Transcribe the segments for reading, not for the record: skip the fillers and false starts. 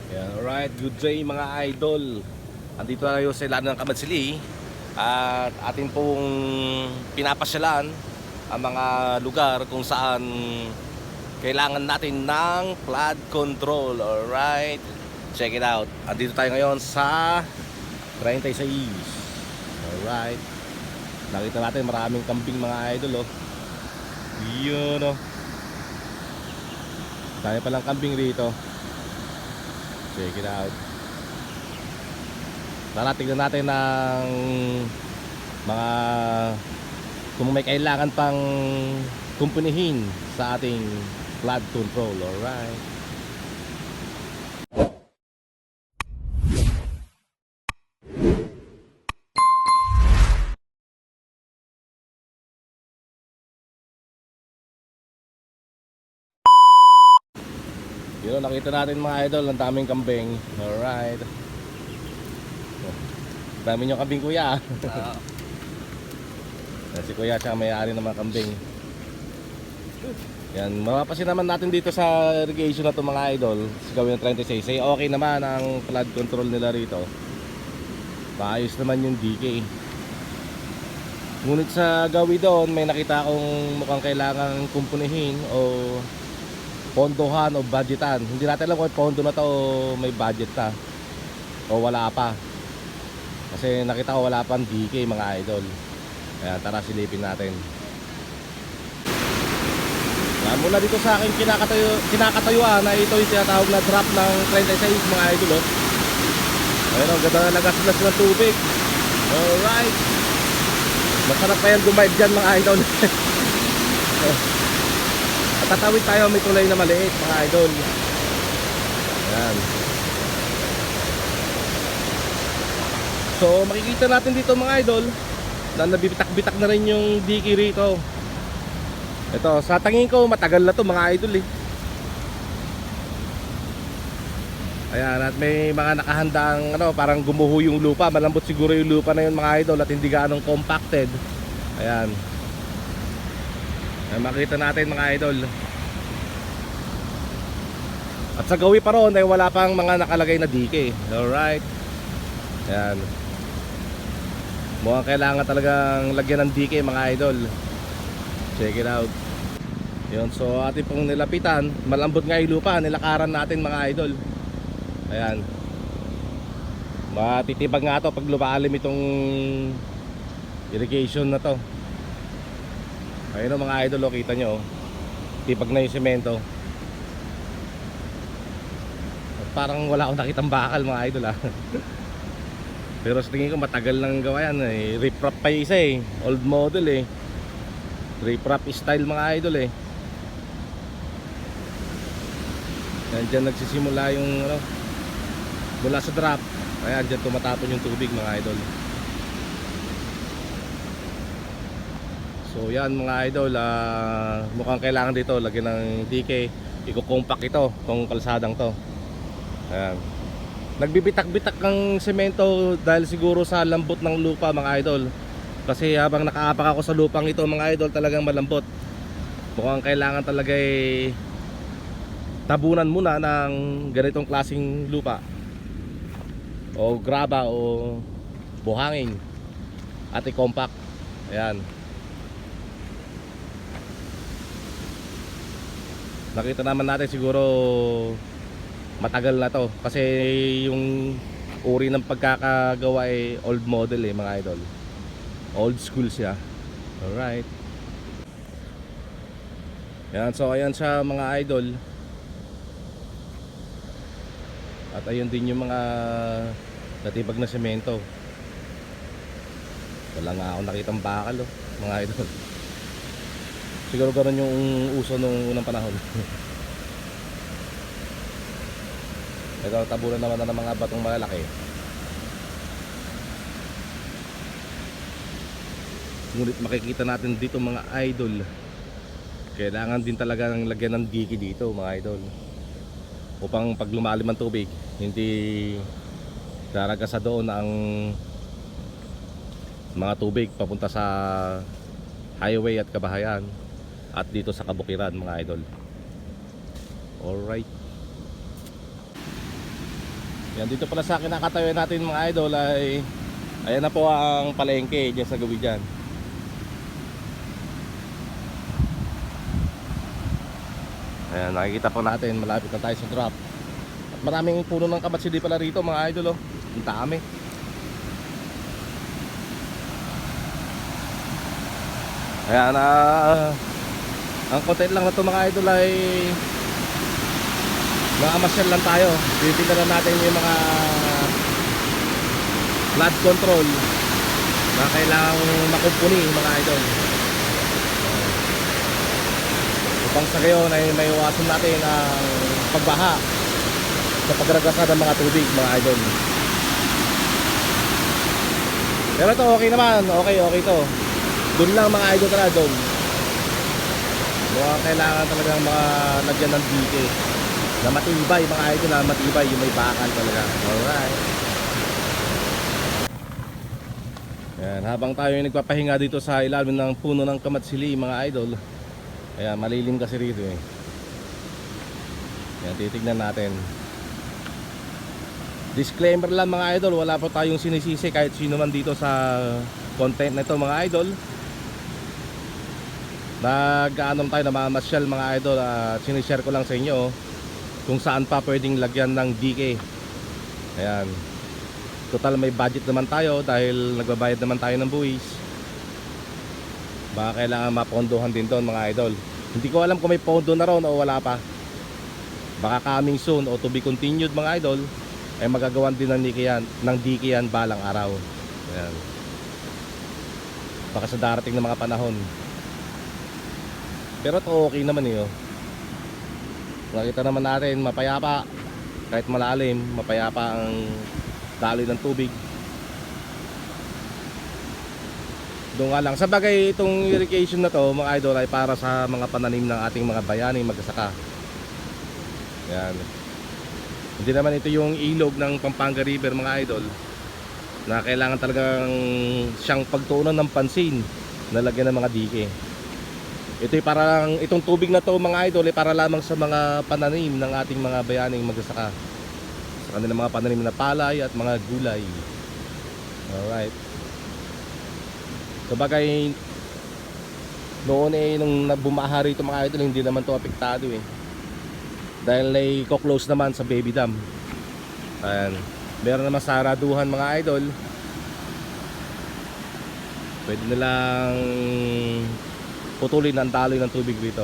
Yeah, alright, good day mga idol. Andito tayo sa ilalim ng Kamadsili at atin pong pinapasyalan ang mga lugar kung saan kailangan natin ng flood control. Alright, check it out. Andito tayo ngayon sa 36. Alright, nakita natin maraming kambing mga idol. Yun dami palang kambing rito. Check it out. Tara, tignan natin ng mga kung may kailangan pang kumpunihin sa ating flood control. Alright. Yun, nakita natin mga idol, ang daming kambing. Alright. Dami nyo kambing kuya. Si kuya siya may-ari ng mga kambing. Yan, mapapasin naman natin dito sa irrigation na to mga idol, sa gawin ng 36. Ay okay naman ang flood control nila rito. Maayos naman yung DK. Ngunit sa gawi doon, may nakita akong mukhang kailangan kumpunihin o pondohan o budgetan. Hindi natin alam kung pondo na to o may budget na o wala pa. Kasi nakita ko wala pang DK mga idol. Kaya tara, silipin natin. Mula dito sa akin kinakatayuan na ito yung tinatawag na drop ng 36 mga idol. Ayun, ang ganda na lagas-las ng tubig. Alright, masarap pa yan gumayad dyan mga idol. At tatawid tayo, may tulay na maliit mga idol. Ayan. So makikita natin dito mga idol na nabibitak-bitak na rin yung diki rito. Ito, sa tingin ko matagal na to mga idol eh. Ayan, at may mga nakahandang parang gumuho yung lupa. Malambot siguro yung lupa na yun mga idol at hindi gaanong compacted. Ayan. Ayan, makita natin mga idol. At sa gawi pa roon ay wala pang mga nakalagay na dike. Alright. Ayan. Mukhang kailangan talagang lagyan ng dike mga idol. Check it out. Yun, so ating pong nilapitan. Malambot nga yung lupa, nilakaran natin mga idol. Ayan. Matitibag nga to pag lumalim itong irrigation na to. Ayun mga idol, kita nyo tibag na yung semento. At parang wala akong nakitang bakal mga idol Pero sa tingin ko matagal nang gawa yan eh. Riprap pa yung isa eh. Old model eh. Riprap style mga idol eh. Yan, dyan nagsisimula yung mula sa drop. Ayan, dyan tumatapon yung tubig mga idol. So yan mga idol, mukhang kailangan dito lagyan ng DK. Iko-compact ito, tong kalsadang to. Ayan. Nagbibitak-bitak ng semento dahil siguro sa lambot ng lupa mga idol. Kasi habang nakaapak ako sa lupang ito mga idol, talagang malambot. Mukhang kailangan talaga tabunan muna ng ganitong klaseng lupa o graba o buhangin at i-compact. Ayan. Nakita naman natin siguro matagal na to kasi yung uri ng pagkakagawa ay old model mga idol. Old school siya. Alright. Yan, so ayan siya mga idol. At ayun din yung mga natibag na semento. Wala nga ako nakitang bakal mga idol. Siguro ganoon yung uso nung unang panahon. Ito, tabunan naman na ng mga batong malalaki. Ngunit makikita natin dito mga idol, kailangan din talaga ng lagyan ng diki dito mga idol, upang pag lumalim ang tubig hindi daragasa doon ang mga tubig papunta sa highway at kabahayan at dito sa kabukiran mga idol. Alright. Yan, dito pala sa kinakatayo natin mga idol ay ayan na po ang palengke dyan sa gawin dyan. Ayan, nakikita po natin, malapit na tayo sa drop. At maraming puno ng kamatsili pala rito mga idol, oh. Ang dami. Ayan, ang content lang na to mga idol ay nakamasyal lang tayo. Titignan lang natin yung mga flood control na kailangang makumpuni mga idol, upang sa gayon ay may iwasan natin ang pagbaha sa pagragasa ng mga tubig mga idol. Pero ito okay naman, okay to. Doon lang mga idol na doon. Mukhang kailangan talagang mga lagyan ng dike na matibay mga idol, na matibay yung may bakal talaga. Alright. Ayan, habang tayo ay nagpapahinga dito sa ilalim ng puno ng kamatsili mga idol. Ayan, malilim kasi rito eh. Ayan, titignan natin. Disclaimer lang mga idol, wala po tayong sinisisi kahit sino man dito sa content na ito mga idol. Nag-aanom tayo, namamasyal mga idol, at sinishare ko lang sa inyo kung saan pa pwedeng lagyan ng dike. Ayan, total may budget naman tayo dahil nagbabayad naman tayo ng buwis. Baka kailangan mapondohan din doon mga idol. Hindi ko alam kung may pondo na ron o wala pa. Baka coming soon o to be continued mga idol ay magagawan din ng dike yan balang araw. Ayan, baka sa darating na mga panahon. Pero ito okay naman eh, oh. Nakita naman natin mapayapa, kahit malalim, mapayapa ang daloy ng tubig. Doon nga lang, sa bagay itong irrigation na to mga idol ay para sa mga pananim ng ating mga bayaning magsasaka. Yan. Hindi naman ito yung ilog ng Pampanga River mga idol na kailangan talagang siyang pagtuunan ng pansin na lagyan ng mga dike. Ito ay parang, itong tubig na to mga idol ay para lamang sa mga pananim ng ating mga bayaning magsasaka, sa kanilang mga pananim na palay at mga gulay. Alright. Sabagay noon eh nung bumaha rito mga idol, hindi naman to apektado eh, dahil ay close naman sa baby dam. Ayan, meron naman saraduhan mga idol, pwede nilang putulin ang daloy ng tubig dito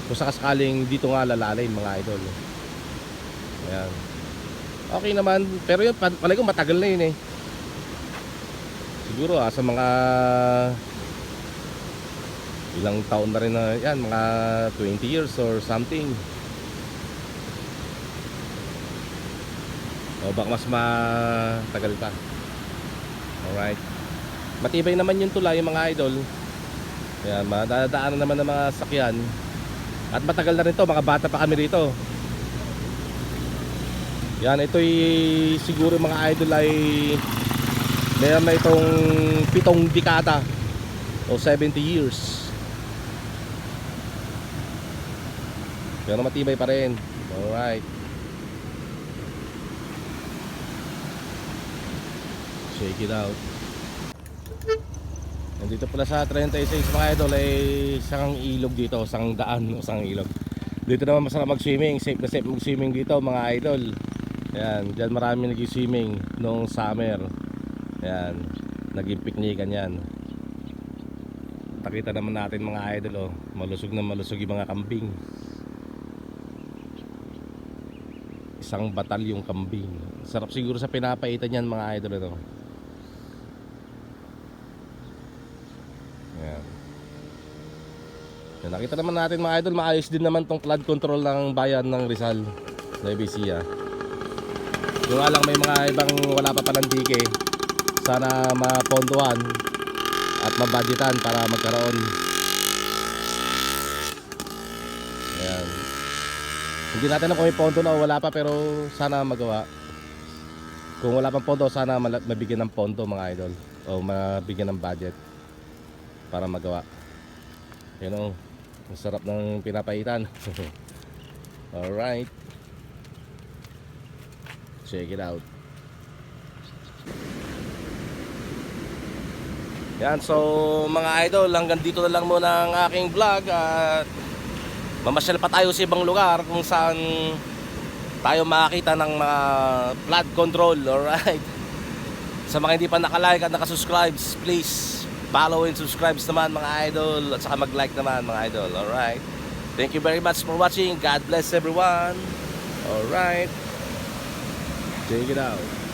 kung sakasakaling dito nga lalalim mga idol. Ayan, okay naman, pero yun palagi ko matagal na yun eh. Siguro sa mga ilang taon na rin na yan, mga 20 years or something, o baka mas matagal pa. Alright, matibay naman yung tulay mga idol. Ayan, madadaanan naman ng mga sakyan. At matagal na rin to, mga bata pa kami rito. Yan, ito'y siguro mga idol ay meron na itong 7 dekada o 70 years. Pero matibay pa rin. Alright, shake it out. Nandito pala sa 36 mga idol ay isang ilog dito, isang daan o isang ilog. Dito naman masarap mag-swimming, safe na safe mag-swimming dito mga idol. Ayan, dyan marami nag-swimming noong summer. Ayan, naging piknikan yan. Nakita naman natin mga idol, oh, malusog na malusog yung mga kambing. Isang batalyong kambing. Sarap siguro sa pinapaitan yan mga idol ito. Nakita naman natin mga idol, maayos din naman tong flood control ng bayan ng Rizal, Nueva Ecija. Yung lang may mga ibang wala pa palang dike, sana mapondohan at mabudgetan para magkaroon. Ayan, hindi natin alam kung may pondo na o wala pa, pero sana magawa. Kung wala pang pondo, sana mabigyan ng pondo mga idol, o mabigyan ng budget para magawa. You know, ang sarap ng pinapaitan. Alright. Check it out. Yan, so mga idol, hanggang dito na lang muna ang aking vlog at mamasyal pa tayo sa ibang lugar kung saan tayo makakita ng mga flood control, alright? Sa mga hindi pa nakalike at nakasubscribe, please follow and subscribe naman mga idol, at saka mag-like naman mga idol, alright? Thank you very much for watching. God bless everyone. Alright, check it out.